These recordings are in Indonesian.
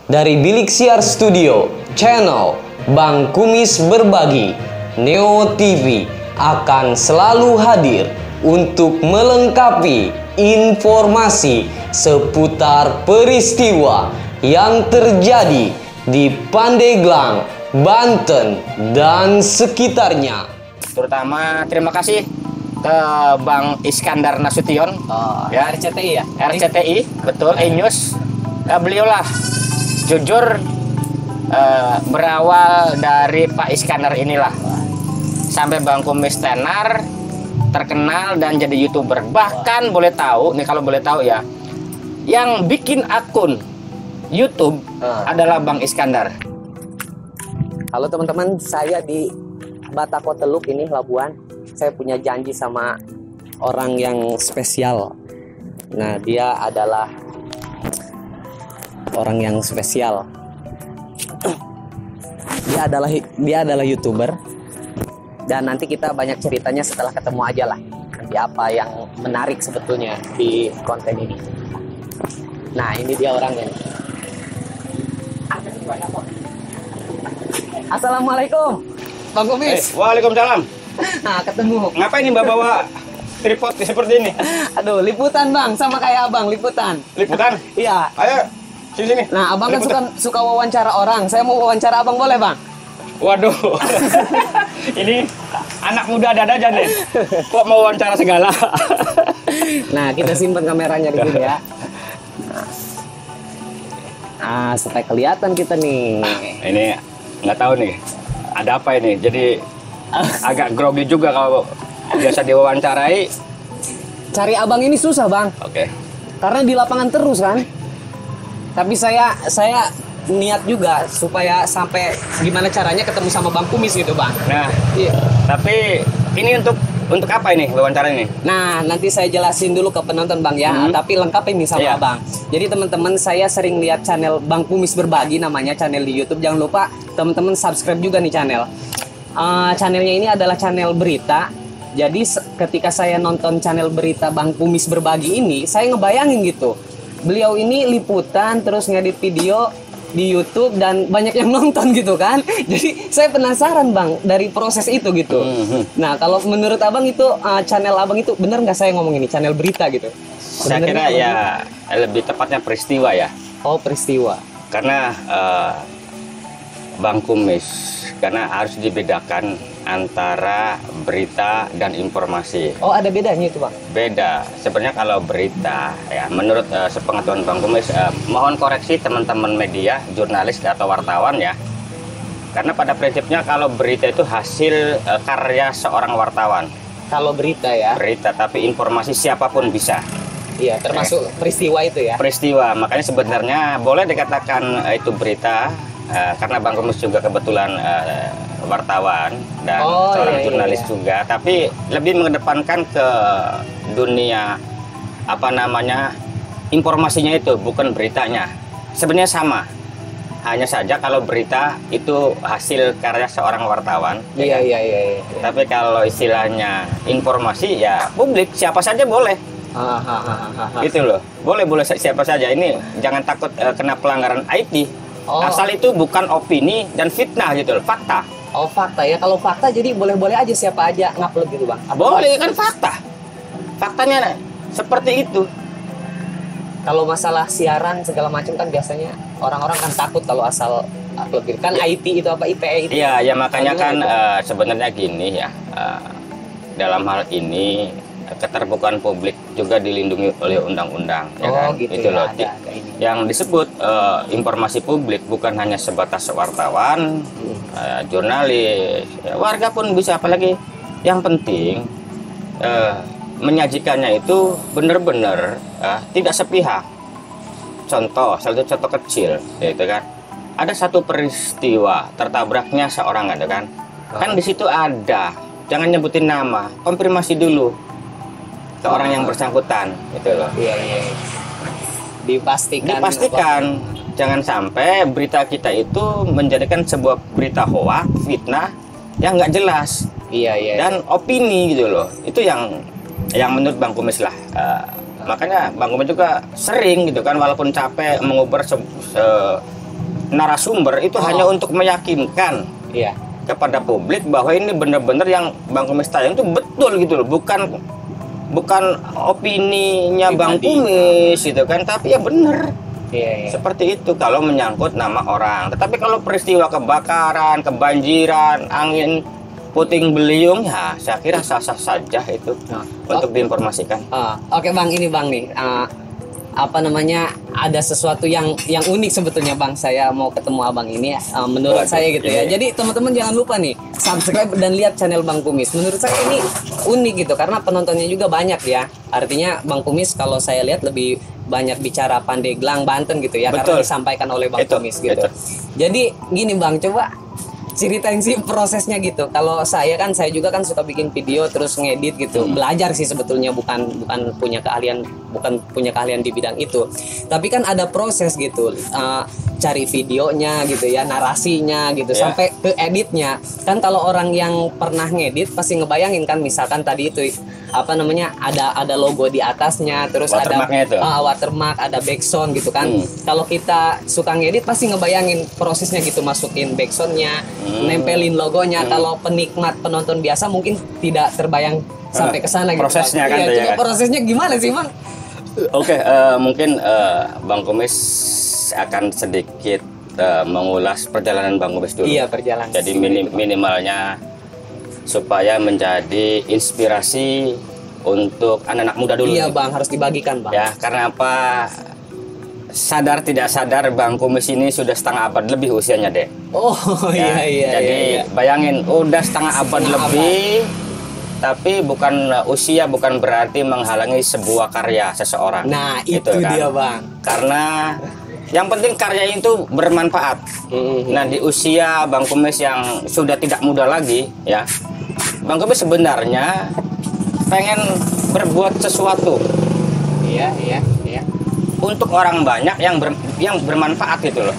Dari Bilik Siar Studio, channel Bang Kumis Berbagi, Neo TV akan selalu hadir untuk melengkapi informasi seputar peristiwa yang terjadi di Pandeglang, Banten, dan sekitarnya. Terutama terima kasih ke Bang Iskandar Nasution, Ya, RCTI ya? RCTI, betul, E-News. Beliau lah jujur berawal dari Pak Iskandar inilah sampai Bang Kumis tenar, terkenal dan jadi YouTuber. Bahkan boleh tahu nih, kalau boleh tahu ya, yang bikin akun YouTube adalah Bang Iskandar. Halo teman-teman, saya di Batako Teluk ini, Labuan. Saya punya janji sama orang yang spesial. Nah, dia adalah orang yang spesial. Dia adalah YouTuber. Dan nanti kita banyak ceritanya setelah ketemu aja lah. Nanti apa yang menarik sebetulnya di konten ini. Nah, ini dia orangnya. Assalamualaikum, Bang Kumis. Waalaikumsalam. Nah, ketemu. Ngapain nih Mbak bawa tripod seperti ini? Aduh, liputan Bang, sama kayak Abang, liputan. Liputan? Iya. Ayo, sini. Nah, Abang kan suka wawancara orang. Saya mau wawancara Abang, boleh Bang? Waduh, ini anak muda ada aja nih. Kok mau wawancara segala? Nah, kita simpan kameranya di sini ya. Nah, supaya kelihatan kita nih. Ini nggak tahu nih, ada apa ini? Jadi agak grogi juga kalau biasa diwawancarai. Cari Abang ini susah Bang, Oke. karena di lapangan terus kan. Tapi saya niat juga supaya sampai gimana caranya ketemu sama Bang Kumis gitu Bang. Nah, Iya. tapi ini untuk apa ini wawancara ini? Nah, nanti saya jelasin dulu ke penonton Bang ya, tapi lengkap ini sama Iya. Abang. Jadi teman-teman, saya sering lihat channel Bang Kumis Berbagi, namanya channel di YouTube. Jangan lupa teman-teman subscribe juga nih channel. Channelnya ini adalah channel berita. Jadi ketika saya nonton channel berita Bang Kumis Berbagi ini, saya ngebayangin gitu. Beliau ini liputan terus ngedit video di YouTube dan banyak yang nonton gitu kan. Jadi saya penasaran Bang dari proses itu gitu. Nah, kalau menurut Abang itu channel Abang itu bener nggak saya ngomong ini channel berita gitu? Saya kira ya lebih tepatnya peristiwa ya. Oh, peristiwa. Karena Bang Kumis, karena harus dibedakan antara berita dan informasi. Oh, ada bedanya itu Bang? Beda. Sebenarnya kalau berita ya, menurut sepengetahuan Bang Kumis, mohon koreksi teman-teman media, jurnalis atau wartawan ya. Karena pada prinsipnya kalau berita itu hasil karya seorang wartawan. Kalau berita ya? Berita, tapi informasi siapapun bisa. Iya, termasuk peristiwa itu ya? Peristiwa, makanya sebenarnya boleh dikatakan itu berita, karena Bang Kumis juga kebetulan wartawan dan seorang jurnalis juga, tapi lebih mengedepankan ke dunia apa namanya informasinya itu, bukan beritanya. Sebenarnya sama, hanya saja kalau berita itu hasil karya seorang wartawan. Iya. Tapi kalau istilahnya informasi ya publik, siapa saja boleh. Gitu loh, boleh siapa saja. Ini jangan takut kena pelanggaran IT. Asal itu bukan opini dan fitnah gitu loh, fakta. Oh, fakta ya. Kalau fakta jadi boleh-boleh aja siapa aja ngupload gitu Bang? Boleh kan, fakta. Faktanya seperti itu. Kalau masalah siaran segala macam kan biasanya orang-orang kan takut kalau asal upload gitu. Kan IT itu apa, ITE itu. Iya, ya makanya kan sebenarnya gini ya. Dalam hal ini keterbukaan publik juga dilindungi oleh undang-undang, ya kan? Gitu itu ya, loh. ada Yang disebut informasi publik bukan hanya sebatas wartawan, jurnalis, ya, warga pun bisa. Apalagi yang penting menyajikannya itu benar-benar tidak sepihak. Satu contoh kecil, yaitu kan ada satu peristiwa tertabraknya seorang, ada kan? Kan di situ ada, jangan nyebutin nama, konfirmasi dulu ke orang yang bersangkutan, gitu loh. Iya. Dipastikan, jangan sampai berita kita itu menjadikan sebuah berita hoak, fitnah yang nggak jelas. Iya. Dan opini gitu loh. Itu yang menurut Bang Kumis lah. Makanya Bang Kumis juga sering gitu kan, walaupun capek mengubar narasumber itu hanya untuk meyakinkan kepada publik bahwa ini benar-benar yang Bang Kumis tayang itu betul gitu loh, bukan opininya Bang Kumis gitu kan, tapi ya benar. Seperti itu kalau menyangkut nama orang. Tetapi kalau peristiwa kebakaran, kebanjiran, angin puting beliung, ya saya kira sah-sah saja itu untuk diinformasikan. Oke Bang, ini Bang nih, apa namanya, ada sesuatu yang unik sebetulnya Bang. Saya mau ketemu Abang ini, menurut saya gitu ya. Jadi teman-teman jangan lupa nih subscribe dan lihat channel Bang Kumis. Menurut saya ini unik gitu karena penontonnya juga banyak ya. Artinya Bang Kumis kalau saya lihat lebih banyak bicara Pandeglang, Banten gitu ya. Betul. Karena disampaikan oleh Bang Kumis gitu. Jadi gini Bang, coba ceritain sih prosesnya gitu. Kalau saya juga kan suka bikin video terus ngedit gitu. Belajar sih sebetulnya, bukan punya keahlian di bidang itu. Tapi kan ada proses gitu. Cari videonya gitu ya, narasinya gitu, sampai ke editnya. Kan kalau orang yang pernah ngedit pasti ngebayangin kan, misalkan tadi itu apa namanya, ada logo di atasnya, terus ada watermark, ada backsound gitu kan. Kalau kita suka ngedit pasti ngebayangin prosesnya gitu, masukin backsoundnya, nempelin logonya. Kalau penikmat penonton biasa mungkin tidak terbayang sampai ke sana gitu. Prosesnya kan, prosesnya gimana sih Bang? Oke, mungkin Bang Kumis akan sedikit mengulas perjalanan Bang Kumis dulu. Iya, perjalanan. Jadi minimalnya supaya menjadi inspirasi untuk anak-anak muda dulu. Iya Bang, harus dibagikan Bang. Ya, karena apa? Sadar tidak sadar Bang Kumis ini sudah setengah abad lebih usianya deh. Oh iya. Jadi bayangin udah setengah abad lebih, tapi usia bukan berarti menghalangi sebuah karya seseorang. Nah itu kan? dia Bang. Karena yang penting karya itu bermanfaat. Nah di usia Bang Kumis yang sudah tidak muda lagi ya, Bang Kumis sebenarnya pengen berbuat sesuatu. Iya. Untuk orang banyak yang bermanfaat gitu loh.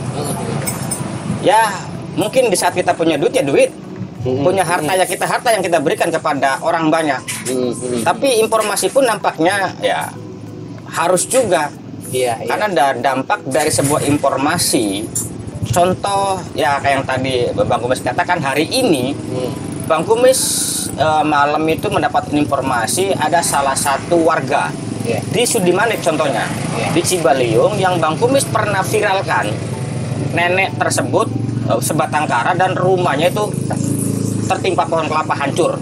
Ya mungkin di saat kita punya duit ya duit, punya harta ya harta yang kita berikan kepada orang banyak. Tapi informasi pun nampaknya ya harus juga. Karena ada dampak dari sebuah informasi. Contoh ya kayak yang tadi Bang Kumis katakan, hari ini Bang Kumis malam itu mendapat informasi ada salah satu warga di Sudimanik contohnya, di Cibaliung, yang Bang Kumis pernah viralkan. Nenek tersebut sebatang kara dan rumahnya itu tertimpa pohon kelapa hancur.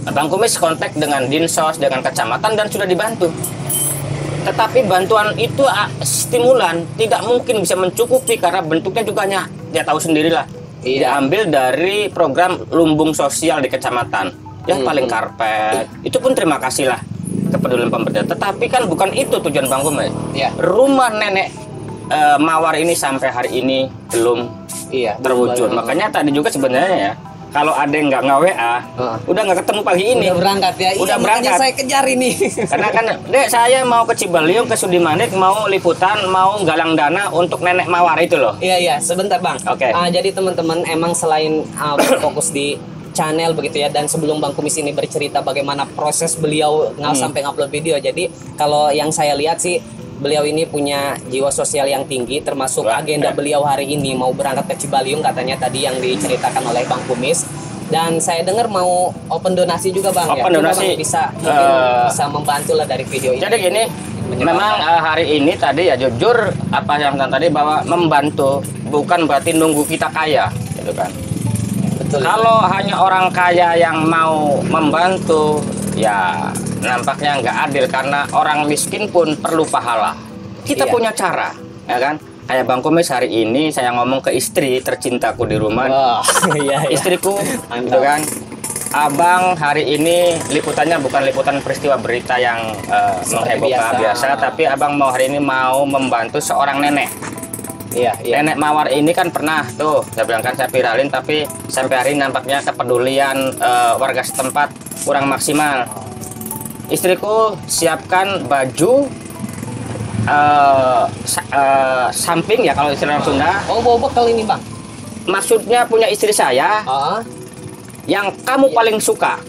Bang Kumis kontak dengan Dinsos, dengan kecamatan dan sudah dibantu. Tetapi bantuan itu stimulan, tidak mungkin bisa mencukupi karena bentuknya juga hanya dia tahu sendirilah. Diambil dari program lumbung sosial di kecamatan. Ya paling karpet. Itu pun terima kasih lah kepedulian pemerintah. Tetapi kan bukan itu tujuan Bang Kumis. Rumah nenek Mawar ini sampai hari ini belum terwujud. Makanya tadi juga sebenarnya ya, kalau ada yang nggak WA, udah nggak ketemu pagi ini. Udah berangkat ya. Udah berangkat. Saya kejar ini. Karena kan, Dek, saya mau ke Cibaliung, ke Sudimanik, mau liputan, mau galang dana untuk nenek Mawar itu loh. Iya. Sebentar Bang. Oke. Jadi teman-teman emang selain fokus di channel begitu ya, dan sebelum Bang Kumis ini bercerita bagaimana proses beliau sampai ngupload video. Jadi kalau yang saya lihat sih, beliau ini punya jiwa sosial yang tinggi, termasuk agenda beliau hari ini mau berangkat ke Cibaliung katanya tadi yang diceritakan oleh Bang Kumis. Dan saya dengar mau open donasi juga Bang. Open donasi. Bang bisa membantu lah dari video ini. Jadi gini, memang hari ini tadi ya jujur apa yang tadi bahwa membantu bukan berarti nunggu kita kaya, gitu kan. Betul. Kalau hanya orang kaya yang mau membantu, ya nampaknya nggak adil karena orang miskin pun perlu pahala. Kita punya cara, ya kan? Kayak Bang Kumis hari ini saya ngomong ke istri tercintaku di rumah. Istriku, gitu kan. Abang hari ini liputannya bukan liputan peristiwa berita yang menghebohkan biasa, tapi abang hari ini mau membantu seorang nenek. Nenek Mawar ini kan pernah tuh, saya bilang kan saya viralin, tapi sampai hari ini nampaknya kepedulian warga setempat kurang maksimal. Istriku siapkan baju samping ya kalau istilah Sunda. Oh, bawa bekal ini Bang. Maksudnya punya istri saya yang kamu paling suka,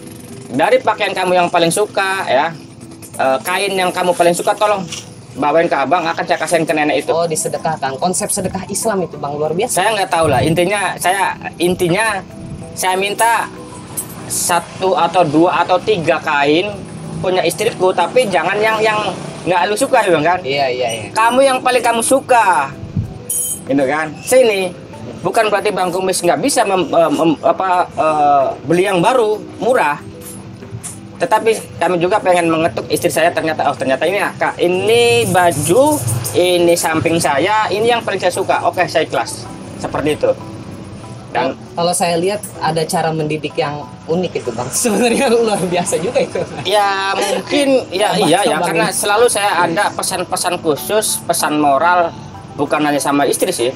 dari pakaian kamu yang paling suka ya, kain yang kamu paling suka tolong bawain ke abang, akan saya kasihin ke nenek itu. Oh, disedekahkan. Konsep sedekah Islam itu bang luar biasa. Saya nggak tahu lah. Intinya saya minta 1 atau 2 atau 3 kain punya istriku, tapi jangan yang nggak lu suka ya bang kan? Iya. Kamu yang paling kamu suka, gitu kan? Sini. Bukan berarti Bang Kumis nggak bisa beli yang baru murah. Tetapi kami juga pengen mengetuk istri saya, ternyata ini Kak, ini baju, ini samping saya, ini yang paling saya suka. Oke, saya ikhlas. Seperti itu. Dan kalau saya lihat ada cara mendidik yang unik itu bang. Sebenarnya luar biasa juga itu. Ya mungkin iya karena selalu saya ada pesan-pesan khusus, pesan moral, bukan hanya sama istri sih.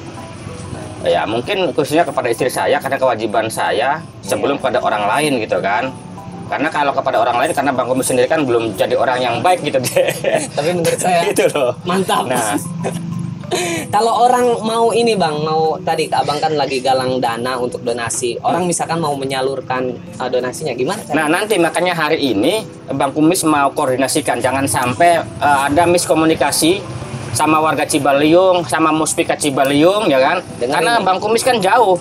Ya mungkin khususnya kepada istri saya karena kewajiban saya sebelum pada orang lain gitu kan. Karena kalau kepada orang lain, karena Bang Kumis sendiri kan belum jadi orang yang baik gitu deh. Tapi menurut saya itu loh. Mantap. Nah, kalau orang mau ini bang, mau tadi abang kan lagi galang dana untuk donasi. Orang misalkan mau menyalurkan donasinya gimana? Nah nanti makanya hari ini Bang Kumis mau koordinasikan, jangan sampai ada miskomunikasi sama warga Cibaliung, sama Muspika Cibaliung ya kan? Karena Bang Kumis kan jauh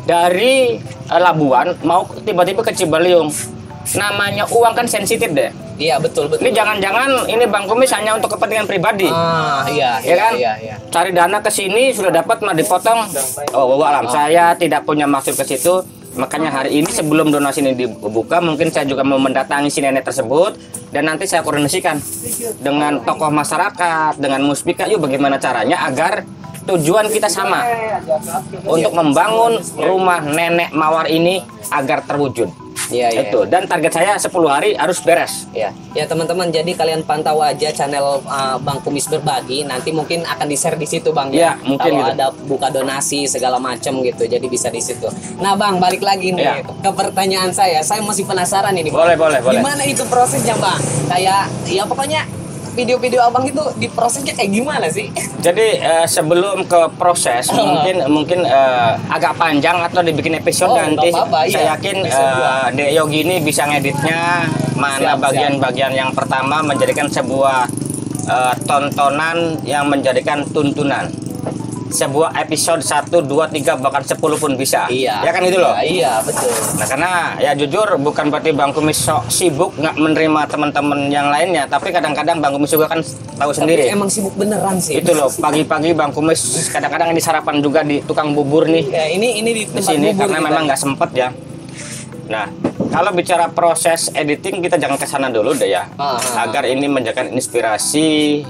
dari Labuan, mau tiba-tiba ke Cibaliung. Namanya uang kan sensitif deh. Iya betul. Ini jangan-jangan ini Bang Kumis hanya untuk kepentingan pribadi. Iya kan? Iya. Cari dana ke sini sudah dapat mah dipotong. Oh, alam. Saya tidak punya maksud ke situ. Makanya hari ini sebelum donasi ini dibuka, mungkin saya juga mau mendatangi si nenek tersebut dan nanti saya koordinasikan dengan tokoh masyarakat, dengan Muspika, yuk bagaimana caranya agar tujuan kita sama untuk membangun rumah nenek Mawar ini agar terwujud. Iya. Itu. Dan target saya 10 hari harus beres. Ya teman-teman, jadi kalian pantau aja channel Bang Kumis Berbagi. Nanti mungkin akan di-share di situ bang. Ya mungkin kalau gitu. ada buka donasi segala macam gitu, jadi bisa di situ. Nah bang, balik lagi nih ke pertanyaan saya. Saya masih penasaran ini. Boleh. Gimana itu prosesnya bang? Kayak ya pokoknya video-video abang itu diprosesnya kayak gimana sih? Jadi sebelum ke proses mungkin agak panjang atau dibikin episode nanti. Saya yakin Dek Yogi ini bisa ngeditnya mana bagian-bagian yang pertama menjadikan sebuah tontonan yang menjadikan tuntunan. Sebuah episode 1, 2, 3 bahkan 10 pun bisa. Iya. Ya kan itu loh. Iya betul. Nah karena ya jujur bukan berarti Bang Kumis sok sibuk nggak menerima teman-teman yang lainnya, tapi kadang-kadang Bang Kumis juga kan tahu sendiri. Emang sibuk beneran sih. Itu loh, pagi-pagi Bang Kumis kadang-kadang ini sarapan juga di tukang bubur nih. Ya, ini di tempat sini bubur karena memang nggak sempet ya. Nah kalau bicara proses editing kita jangan kesana dulu deh ya, agar ini menjadikan inspirasi.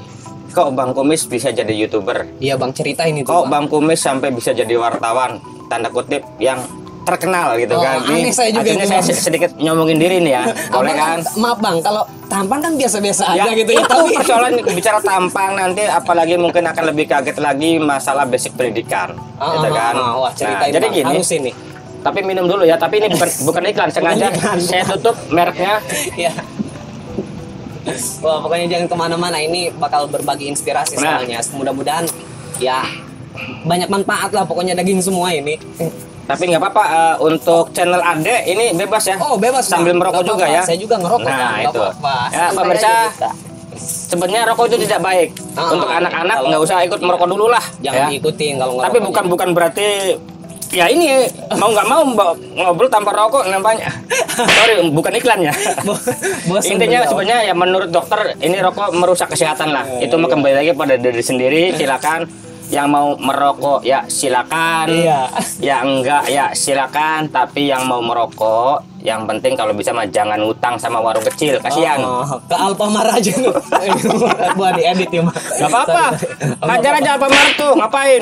Kok Bang Kumis bisa jadi YouTuber? Iya bang, ceritain itu. Kok Bang Kumis sampai bisa jadi wartawan tanda kutip yang terkenal gitu kan? Aneh saya juga. Akhirnya saya sedikit nyomongin diri nih ya. Boleh kan? Maaf bang, kalau tampang kan biasa-biasa aja gitu ya. Itu persoalan bicara tampang nanti apalagi mungkin akan lebih kaget lagi masalah basic pendidikan, gitu kan? Wah, ceritain jadi bang, gini. harus ini. Tapi minum dulu ya. Tapi ini bukan iklan, sengaja saya tutup mereknya. Ya. Wah, pokoknya jangan kemana-mana, ini bakal berbagi inspirasi soalnya. Mudah-mudahan ya banyak manfaat lah pokoknya daging semua ini. Tapi nggak apa-apa untuk channel Ade ini bebas ya. Oh bebas. Sambil merokok juga ya. Saya juga ngerokok. Nah itu. Ya Santai pemirsa, aja, sebenarnya rokok itu tidak baik. Untuk anak-anak nggak usah ikut merokok dulu lah. Jangan diikutin kalau ngerokok. Tapi bukan berarti ya ini mau nggak mau ngobrol tanpa rokok nampaknya. Sorry, bukan iklannya. Intinya sebenarnya ya menurut dokter ini rokok merusak kesehatan lah. Itu mah kembali lagi pada diri sendiri. Silakan yang mau merokok ya silakan. Ya enggak ya silakan. Tapi yang mau merokok, yang penting kalau bisa mah jangan utang sama warung kecil, kasihan. Ke Alfamart aja buat diedit ya mah. Gak apa-apa. Hajar aja Alfamart tuh, ngapain?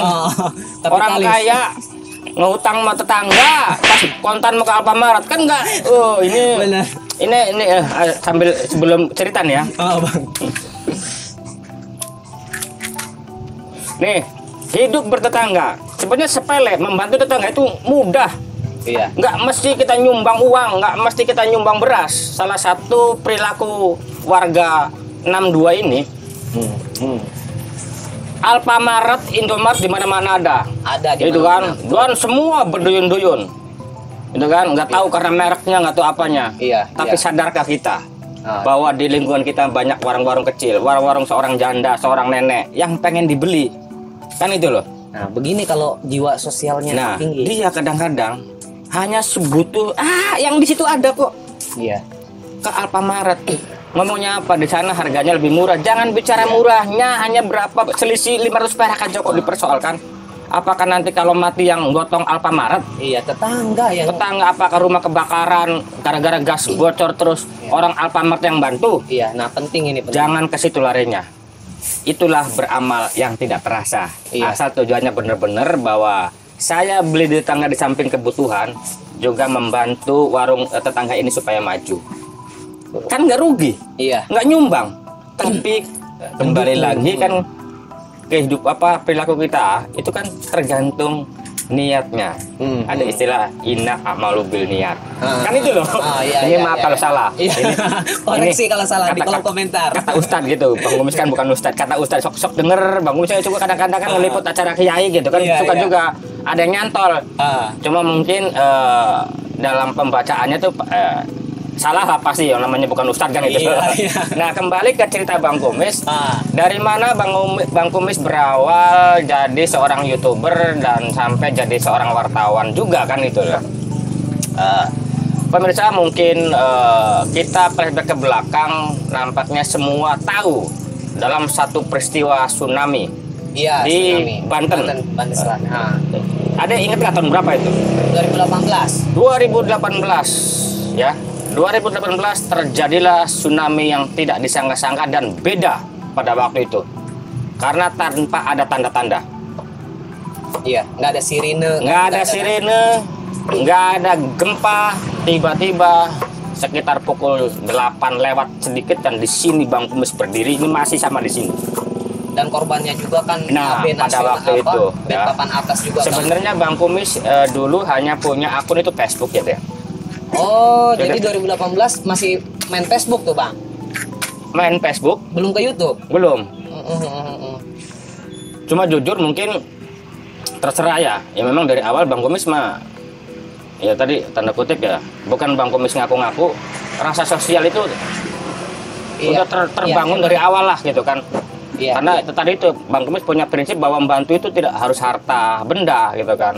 Orang kaya ngutang sama tetangga pas kontan mau ke Alfamart kan enggak. Ini bener. Ini sambil sebelum cerita nih ya. Bang. Nih, hidup bertetangga. Sebenarnya sepele, membantu tetangga itu mudah. Iya. Nggak mesti kita nyumbang uang, nggak mesti kita nyumbang beras. Salah satu perilaku warga 62 ini. Alfamart, Indomaret di mana-mana ada. Ada di itu kan, dan semua berduyun-duyun. Itu kan, nggak tahu karena mereknya, nggak tahu apanya. Iya. Tapi sadarkah kita bahwa di lingkungan kita banyak warung-warung kecil, warung-warung seorang janda, seorang nenek yang pengen dibeli, kan itu loh. Nah, begini kalau jiwa sosialnya tinggi. Dia kadang-kadang hanya sebutuh yang di situ ada kok. Iya. Ke Alfamaret. Ngomongnya apa, di sana harganya lebih murah. Jangan bicara murahnya, hanya berapa, selisih 500 perak aja kok dipersoalkan. Apakah nanti kalau mati yang gotong Alfamaret? Iya, tetangga yang... Tetangga, apakah rumah kebakaran gara-gara gas bocor terus orang Alfamart yang bantu? Iya, nah penting ini. Jangan ke situ larinya. Itulah beramal yang tidak terasa. Asal tujuannya benar-benar bahwa saya beli di tetangga di samping kebutuhan, juga membantu warung tetangga ini supaya maju. Kan nggak rugi, nggak nyumbang. Tapi kembali lagi kan perilaku kita itu kan tergantung niatnya. Ada istilah inna amalu bil niat. Kan itu loh. Ini maaf kalau salah. Koreksi kalau salah di kolom komentar. Kata Ustadz gitu. Bang Kumis kan bukan Ustadz. Kata Ustadz sok denger. Bang Kumis saya juga kadang-kadang kan ngeliput acara kiai gitu kan. Suka juga ada yang nyantol. Cuma mungkin dalam pembacaannya tuh salah lah pasti, yang namanya bukan Ustadz kan itu. Nah, kembali ke cerita Bang Kumis. Dari mana Bang Kumis berawal jadi seorang YouTuber dan sampai jadi seorang wartawan juga kan itu ya. Pemirsa mungkin kita flashback ke belakang, nampaknya semua tahu dalam satu peristiwa tsunami di Banten. Ada yang ingat nggak tahun berapa itu? 2018 ya. 2018 terjadilah tsunami yang tidak disangka-sangka dan beda pada waktu itu karena tanpa ada tanda-tanda. Nggak ada sirine, nggak ada gempa. Tiba-tiba sekitar pukul 8 lewat sedikit dan di sini Bang Kumis berdiri, ini masih sama di sini. Dan korbannya juga kan pada waktu itu papan atas juga. Sebenarnya Bang Kumis dulu hanya punya akun itu Facebook ya deh. Oh, jadi 2018 masih main Facebook tuh, Bang? Main Facebook? Belum ke YouTube? Belum. Cuma jujur mungkin terserah ya. Ya memang dari awal Bang Kumis mah, ya tadi tanda kutip ya, bukan Bang Kumis ngaku-ngaku, rasa sosial itu udah terbangun dari awal lah gitu kan. Karena tadi itu Bang Kumis punya prinsip bahwa membantu itu tidak harus harta benda gitu kan.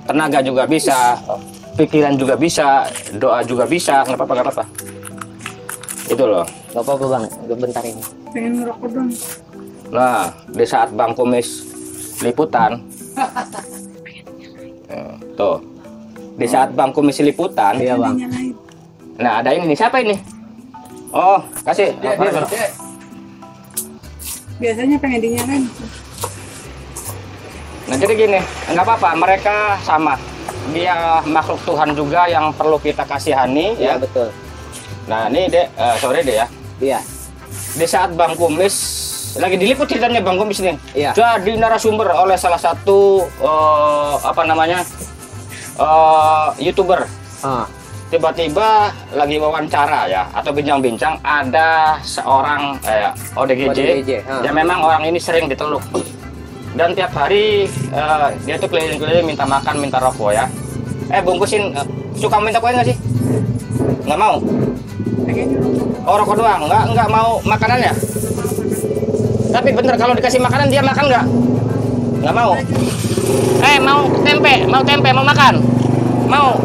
Tenaga juga bisa. Pikiran juga bisa, doa juga bisa, nggak apa-apa. Itu loh. Nggak apa-apa Bang, bentar ini. Pengen ngerokok dong. Nah, di saat Bang Kumis liputan, tuh, di saat Bang Kumis liputan, iya Bang. Nah, ada ini nih, siapa ini? Oh, kasih. Biasanya pengen dinyalain. Nah, jadi gini, nggak apa-apa, mereka sama. Dia makhluk Tuhan juga yang perlu kita kasihani ya. Betul. Nah ini dek, sore deh ya. Iya. Di saat Bang Kumis lagi diliput ceritanya Bang Kumis nih. Iya. Jadi narasumber oleh salah satu YouTuber. Tiba-tiba lagi wawancara ya atau bincang-bincang ada seorang ODGJ. Ya memang orang ini sering diteluk. Dan tiap hari dia tuh keliling-keliling minta makan, minta rokok ya. Bungkusin, suka minta kue nggak sih? Nggak mau? Oh rokok doang, nggak mau makanan ya? Tapi bener kalau dikasih makanan dia makan nggak? Nggak mau? Mau tempe, mau makan? Mau?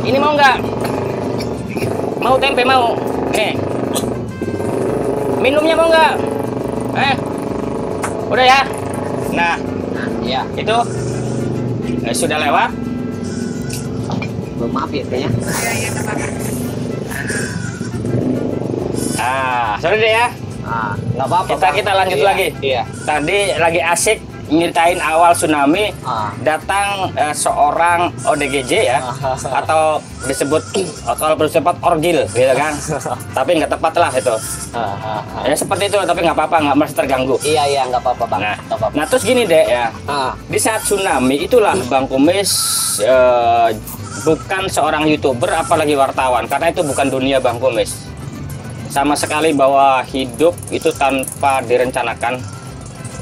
Ini mau nggak? Mau tempe, mau? Minumnya mau nggak? Udah ya? Nah, ya itu sudah lewat. Maaf ya kayaknya. Sorry deh ya. Nggak apa-apa. Kita lanjut lagi. Iya. Tadi lagi asik nyeritain awal tsunami, datang seorang ODGJ ya, atau disebut kalau perlu cepat orgil gitu kan. Tapi nggak tepat lah itu. Ya seperti itu, tapi nggak apa-apa, nggak merasa terganggu. Iya nggak apa-apa Bang. Nah terus gini deh ya, di saat tsunami itulah Bang Kumis bukan seorang YouTuber apalagi wartawan, karena itu bukan dunia Bang Kumis sama sekali, bahwa hidup itu tanpa direncanakan.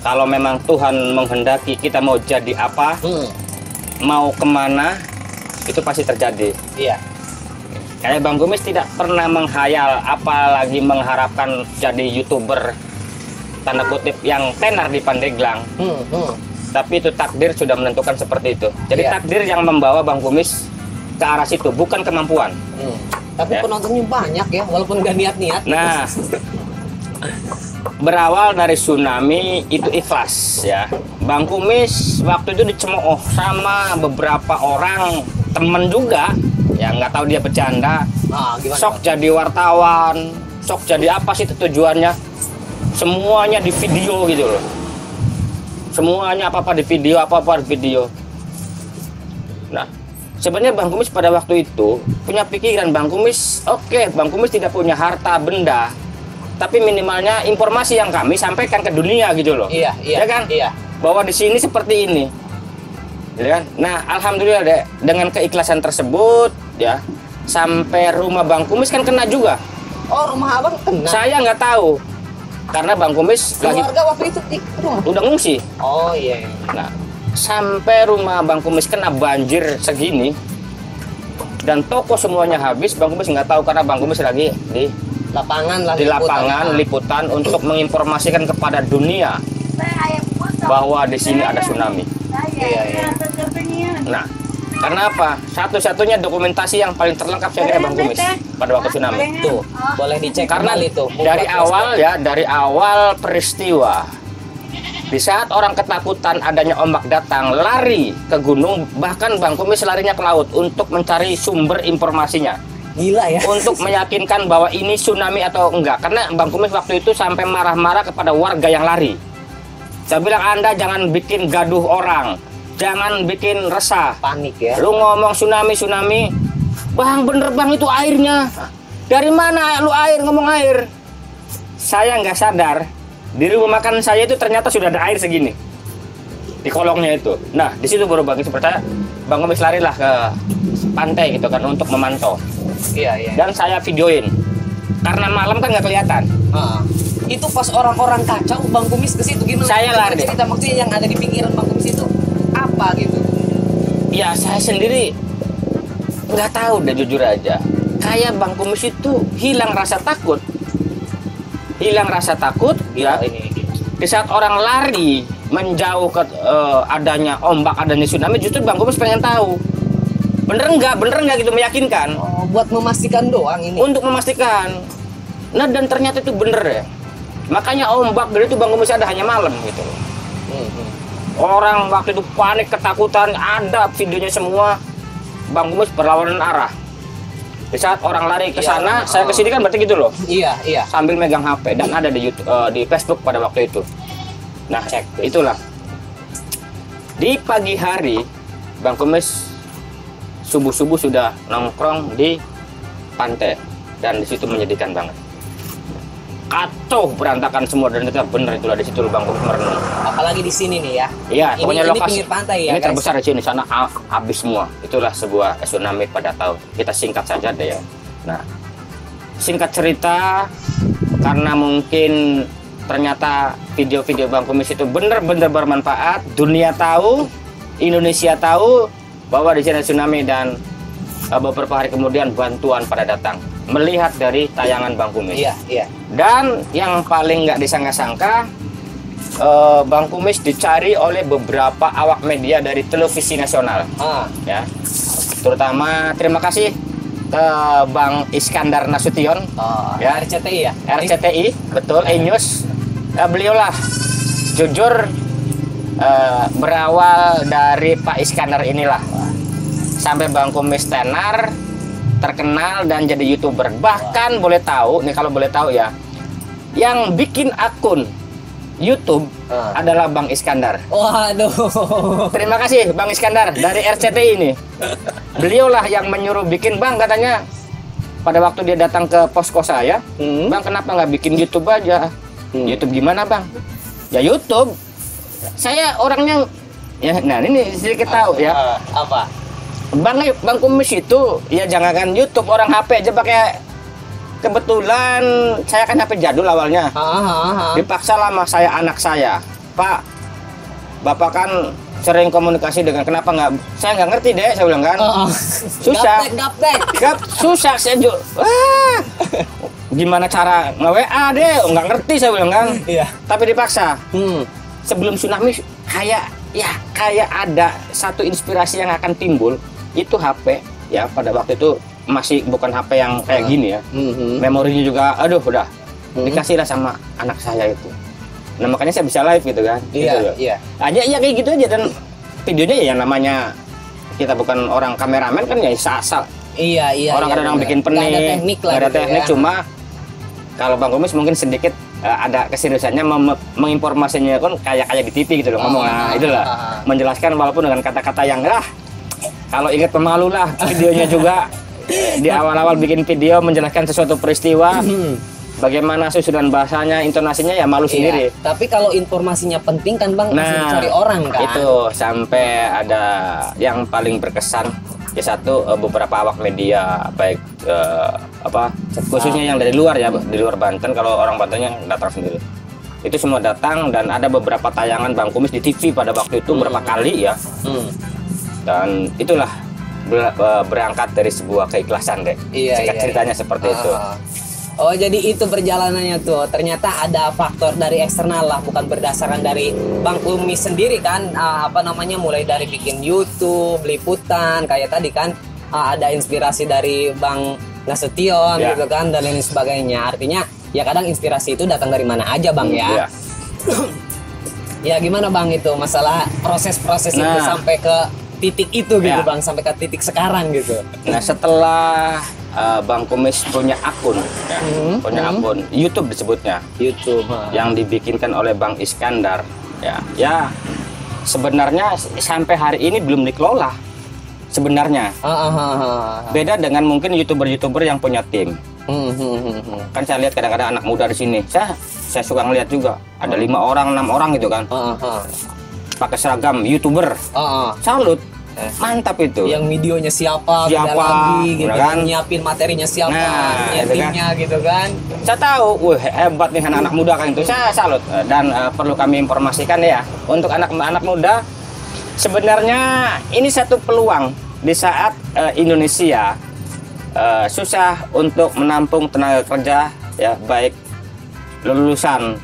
Kalau memang Tuhan menghendaki kita mau jadi apa, mau kemana, itu pasti terjadi. Iya. Kayak Bang Kumis tidak pernah menghayal, apalagi mengharapkan jadi YouTuber tanda kutip yang tenar di Pandeglang. Tapi itu takdir sudah menentukan seperti itu. Jadi takdir yang membawa Bang Kumis ke arah situ, bukan kemampuan. Tapi penontonnya banyak ya, walaupun nggak niat-niat. Nah, berawal dari tsunami itu ikhlas ya. Bang Kumis waktu itu dicemooh sama beberapa orang temen juga, yang nggak tahu dia bercanda. Sok jadi wartawan, sok jadi apa sih itu tujuannya? Semuanya di video gitu loh. Semuanya apa-apa di video, apa-apa di video. Nah, sebenarnya Bang Kumis pada waktu itu punya pikiran, Bang Kumis, Bang Kumis tidak punya harta benda, tapi minimalnya informasi yang kami sampaikan ke dunia gitu loh. Iya kan? Iya. Bahwa di sini seperti ini. Ya kan? Nah, alhamdulillah deh, dengan keikhlasan tersebut ya, sampai rumah Bang Kumis kan kena juga. Oh, rumah Abang kena. Saya nggak tahu. Karena Bang Kumis keluarga waktu itu udah ngungsi. Oh iya. Nah, sampai rumah Bang Kumis kena banjir segini dan toko semuanya habis, Bang Kumis nggak tahu karena Bang Kumis lagi di lapangan lah, di lapangan liputan untuk menginformasikan kepada dunia bahwa di sini ada tsunami. Iya. Nah, karena apa? Satu-satunya dokumentasi yang paling terlengkap saya kira Bang Kumis pada waktu tsunami. Tuh, boleh dicek Karena itu. dari awal ya, dari awal peristiwa, di saat orang ketakutan adanya ombak datang, lari ke gunung, bahkan Bang Kumis larinya ke laut untuk mencari sumber informasinya. Gila ya. Untuk meyakinkan bahwa ini tsunami atau enggak. Karena Bang Kumis waktu itu sampai marah-marah kepada warga yang lari. Saya bilang, Anda jangan bikin gaduh orang, jangan bikin resah, panik ya. Lu ngomong tsunami, Bang bener Bang itu airnya. Dari mana lu air, ngomong air? Saya nggak sadar di rumah makan saya itu ternyata sudah ada air segini di kolongnya itu. Nah, di situ baru Bang Kumis percaya, Bang Kumis larilah ke pantai gitu kan untuk memantau. Iya. Dan saya videoin karena malam kan nggak kelihatan. Itu pas orang-orang kacau Bang Kumis ke situ gimana? Saya lari. Cerita maksudnya yang ada di pikiran Bang Kumis itu apa gitu? Ya saya sendiri nggak tahu deh, jujur aja. Kayak Bang Kumis itu hilang rasa takut. Ya. Di saat orang lari menjauh ke adanya ombak, adanya tsunami, justru Bang Kumis pengen tahu. Bener nggak gitu, meyakinkan. Oh, buat memastikan doang ini. Untuk memastikan. Nah, dan ternyata itu bener ya. Makanya ombak gede itu Bang Kumis ada hanya malam gitu. Orang waktu itu panik, ketakutan, ada videonya semua. Bang Kumis berlawanan arah. Di saat orang lari ke sana, saya ke sini kan berarti gitu loh. Iya. Sambil megang HP dan ada di YouTube, di Facebook pada waktu itu. Nah, itulah. Di pagi hari, Bang Kumis subuh-subuh sudah nongkrong di pantai dan di situ menyedihkan banget. Kacau, berantakan semua, dan itu bener itulah di situ Bang Kumis merenung. Apalagi di sini nih ya. Iya, pokoknya ini lokasi pinggir pantai ya. ini Guys, terbesar di sini, sana habis semua. Itulah sebuah tsunami pada tahun. Kita singkat saja deh ya. Nah, singkat cerita, karena mungkin ternyata video-video Bang Kumis itu bener-bener bermanfaat. Dunia tahu, Indonesia tahu bahwa di sini tsunami, dan beberapa hari kemudian bantuan pada datang. Melihat dari tayangan Bang Kumis. Iya. Dan yang paling nggak disangka-sangka, Bang Kumis dicari oleh beberapa awak media dari televisi nasional. Ya, terutama terima kasih ke Bang Iskandar Nasution. Ya, RCTI ya. RCTI, betul. E-News. Beliaulah jujur berawal dari Pak Iskandar inilah sampai Bang Kumis tenar, terkenal dan jadi YouTuber. Bahkan boleh tahu nih, kalau boleh tahu ya, yang bikin akun YouTube adalah Bang Iskandar. Waduh. Terima kasih Bang Iskandar dari RCTI ini. Beliaulah yang menyuruh bikin, Bang, katanya pada waktu dia datang ke posko saya, Bang kenapa nggak bikin YouTube aja? YouTube gimana Bang? Ya YouTube. Saya orangnya ya, nah ini sedikit tahu ya. Apa? Bang Kumis itu ya jangankan YouTube, orang HP aja pakai. Kebetulan saya kan HP jadul awalnya. Dipaksa lama saya anak saya, Pak, Bapak kan sering komunikasi dengan kenapa nggak, saya nggak ngerti deh, saya bilang kan. Susah. Gaptek. Susah saya juga. Wah. Gimana cara nge-WA deh, nggak ngerti saya bilang kan. Iya. Tapi dipaksa. Sebelum tsunami kayak ada satu inspirasi yang akan timbul, itu HP ya, pada waktu itu masih bukan HP yang kayak gini ya. Memorinya juga aduh udah dikasihlah sama anak saya itu. Nah makanya saya bisa live gitu kan. Iya, gitu aja ya kayak gitu aja, dan videonya ya yang namanya kita bukan orang kameramen kan ya asal. Iya. Orang kadang bikin pening, nggak ada teknik, cuma kalau Bang Kumis mungkin sedikit ada keseriusannya menginformasinya kan kayak di TV gitu loh, ngomong itulah menjelaskan walaupun dengan kata-kata yang kalau ingat pemalu lah. Videonya juga di awal-awal bikin video menjelaskan sesuatu peristiwa, bagaimana susunan bahasanya, intonasinya ya malu sendiri. Tapi kalau informasinya penting kan Bang, masih dicari orang kan. Itu sampai ada yang paling berkesan ya, satu beberapa awak media baik khususnya yang dari luar ya, di luar Banten. Kalau orang Bantennya datang sendiri, itu semua datang, dan ada beberapa tayangan Bang Kumis di TV pada waktu itu berapa kali ya. Dan itulah berangkat dari sebuah keikhlasan deh. Singkat ceritanya seperti itu. Oh jadi itu perjalanannya tuh, ternyata ada faktor dari eksternal lah, bukan berdasarkan dari Bang Kumis sendiri kan. Mulai dari bikin YouTube, liputan kayak tadi kan, ada inspirasi dari Bang Nasution gitu kan, dan lain sebagainya. Artinya ya kadang inspirasi itu datang dari mana aja Bang ya. Ya gimana Bang itu masalah proses-proses itu sampai ke titik itu gitu Bang, sampai ke titik sekarang gitu. Nah setelah Bang Kumis punya akun, akun YouTube disebutnya, yang dibikinkan oleh Bang Iskandar, ya sebenarnya sampai hari ini belum dikelola sebenarnya. Beda dengan mungkin youtuber yang punya tim. Kan saya lihat kadang-kadang anak muda di sini, saya suka ngeliat juga ada 5 orang 6 orang gitu kan, pakai seragam YouTuber. Salut. Mantap itu. Yang videonya siapa lagi gitu kan, nyiapin materinya siapa, nyiapinnya gitu kan. Saya tahu, hebat nih anak-anak muda kan itu. Saya salut, dan perlu kami informasikan ya untuk anak-anak muda, sebenarnya ini satu peluang di saat Indonesia susah untuk menampung tenaga kerja ya, baik lulusan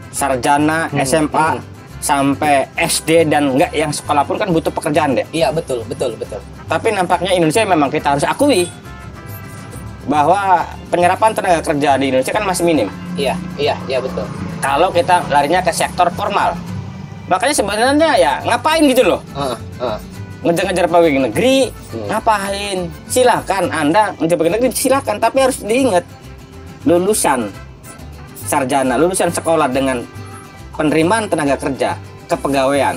sarjana SMA sampai SD dan enggak yang sekolah pun kan butuh pekerjaan deh. Iya betul. Tapi nampaknya Indonesia memang kita harus akui bahwa penyerapan tenaga kerja di Indonesia kan masih minim. Iya betul. Kalau kita larinya ke sektor formal, makanya sebenarnya ya ngapain gitu loh. Ngejar-ngejar pegawai negeri, ngapain? Silakan Anda ngejar pegawai negeri, silakan. Tapi harus diingat, lulusan sarjana, lulusan sekolah dengan penerimaan tenaga kerja kepegawaian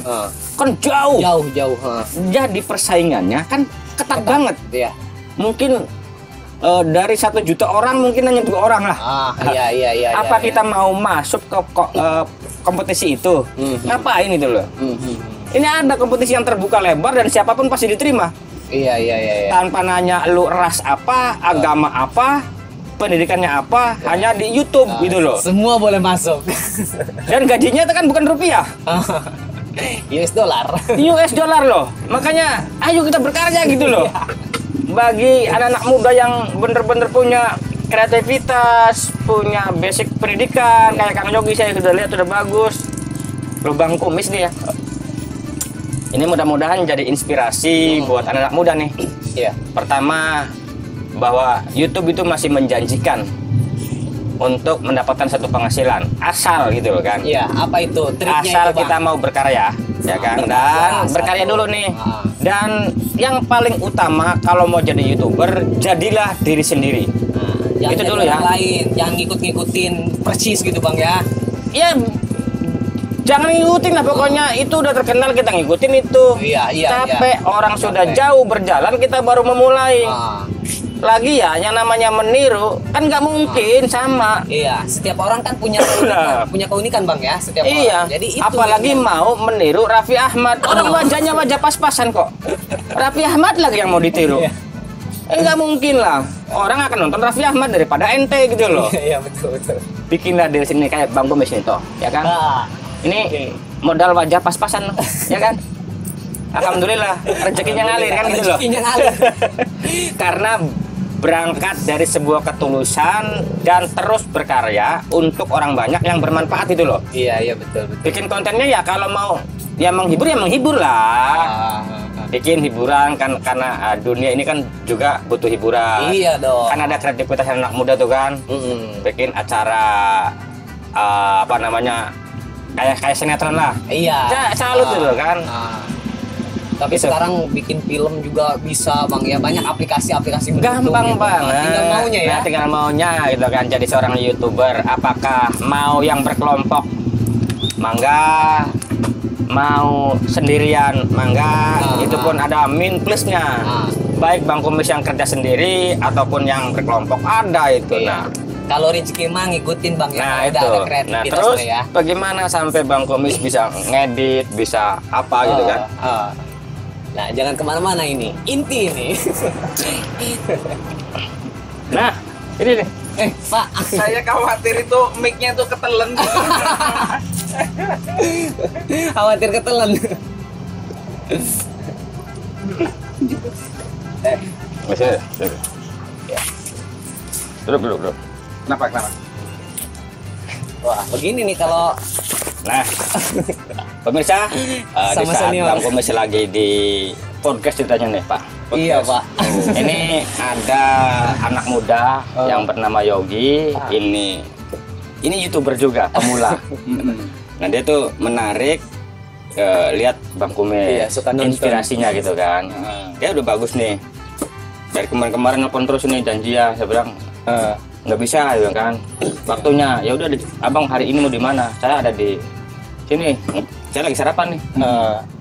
kan jauh. Jadi persaingannya kan ketat banget. Mungkin dari 1 juta orang mungkin hanya 2 orang lah. Apa kita mau masuk ke kompetisi itu? Ngapain itu loh? Ini ada kompetisi yang terbuka lebar dan siapapun pasti diterima. Tanpa nanya lu ras apa, agama apa, pendidikannya apa, hanya di YouTube gitu loh. Semua boleh masuk. Dan gajinya itu kan bukan rupiah. US dollar loh. Makanya ayo kita berkarya gitu loh. Bagi anak-anak muda yang bener-bener punya kreativitas, punya basic pendidikan kayak Kang Yogi, saya sudah lihat sudah bagus. Loh Bang Kumis nih ya. Ini mudah-mudahan jadi inspirasi buat anak-anak muda nih. Pertama, bahwa YouTube itu masih menjanjikan untuk mendapatkan satu penghasilan asal gitu loh kan. Apa itu triknya? Asal itu, kita mau berkarya ya kan, dan berkarya dulu nih. Dan yang paling utama kalau mau jadi YouTuber, jadilah diri sendiri. Jangan itu dulu ya. Lain, jangan ngikut-ngikutin persis gitu Bang ya. Jangan ngikutin lah pokoknya, itu udah terkenal kita ngikutin itu. Capek orang sudah jauh berjalan, kita baru memulai. Lagi ya, yang namanya meniru kan nggak mungkin sama. Setiap orang kan punya keunikan Bang ya, setiap orang. Jadi itu apalagi mau meniru Raffi Ahmad, orang wajahnya wajah pas-pasan kok. Raffi Ahmad lagi yang mau ditiru. Nggak mungkin lah, orang akan nonton Raffi Ahmad daripada ente gitu loh. Betul. Bikinlah dari sini kayak Bang Kumis itu, ya kan? Ini modal wajah pas-pasan ya kan? alhamdulillah rezekinya ngalir kan gitu loh. Rezekinya ngalir. Karena berangkat dari sebuah ketulusan dan terus berkarya untuk orang banyak yang bermanfaat itu loh. Iya, iya betul, betul. Bikin kontennya ya kalau mau ya menghibur lah. Bikin hiburan kan karena dunia ini kan juga butuh hiburan. Iya dong. Kan ada kreativitas anak muda tuh kan. Bikin acara apa namanya kayak sinetron lah. Iya. Salut tuh kan. Tapi Gitu. sekarang bikin film juga bisa bang ya, banyak aplikasi-aplikasi Gampang gitu. banget. Tinggal maunya ya. Nah, tinggal maunya gitu kan jadi seorang YouTuber. Apakah mau yang berkelompok? Mangga. Mau sendirian? Mangga. Itu pun ada min plusnya. Baik Bang Kumis yang kerja sendiri ataupun yang berkelompok ada itu. Iya. Kalau rezeki mah ngikutin bang ya. Nah Udah itu. ada Nah kreativitas terus ya. bagaimana sampai Bang Kumis bisa ngedit, bisa apa gitu kan? Nah jangan kemana-mana ini. Inti ini. Nah ini nih. Pak. Saya khawatir itu mic-nya tuh ketelen. Khawatir ketelan. Masih. Duduk. Kenapa? Wah begini nih kalau. Nah, pemirsa, di Sama saat senior. Bang Kumis lagi di podcast ceritanya nih Pak. Iya pak. Ini ada anak muda yang bernama Yogi. Ini YouTuber juga, pemula. Nah dia tuh menarik lihat Bang Kumis, Iya, suka nonton. inspirasinya gitu kan. Dia udah bagus nih. Dari kemarin nelfon terus nih janjian, saya bilang nggak bisa gitu kan. Waktunya ya udah abang hari ini mau di mana? Saya ada di sini. Saya lagi sarapan nih.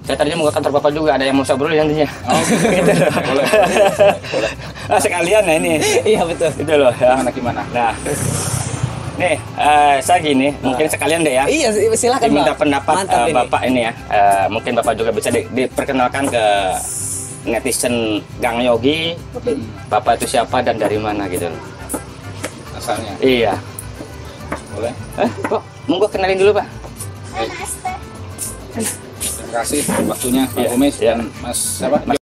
Saya tadinya mau ke kantor bapak juga, ada yang mau ngobrol nantinya. Gitu loh. Boleh. Sekalian nah ini. Iya betul. Itu loh ya. Gimana? Nah, nih saya gini, mungkin sekalian deh ya. Iya silakan Diminta bang. pendapat Mantap ini. bapak ini ya. Mungkin bapak juga bisa diperkenalkan ke netizen Gang Yogi. Bapak itu siapa dan dari mana gitu. Asalnya. Iya. Boleh. Kok monggo kenalin dulu Pak. Terima kasih waktunya Pak Iya, Kumis iya. dan Mas siapa?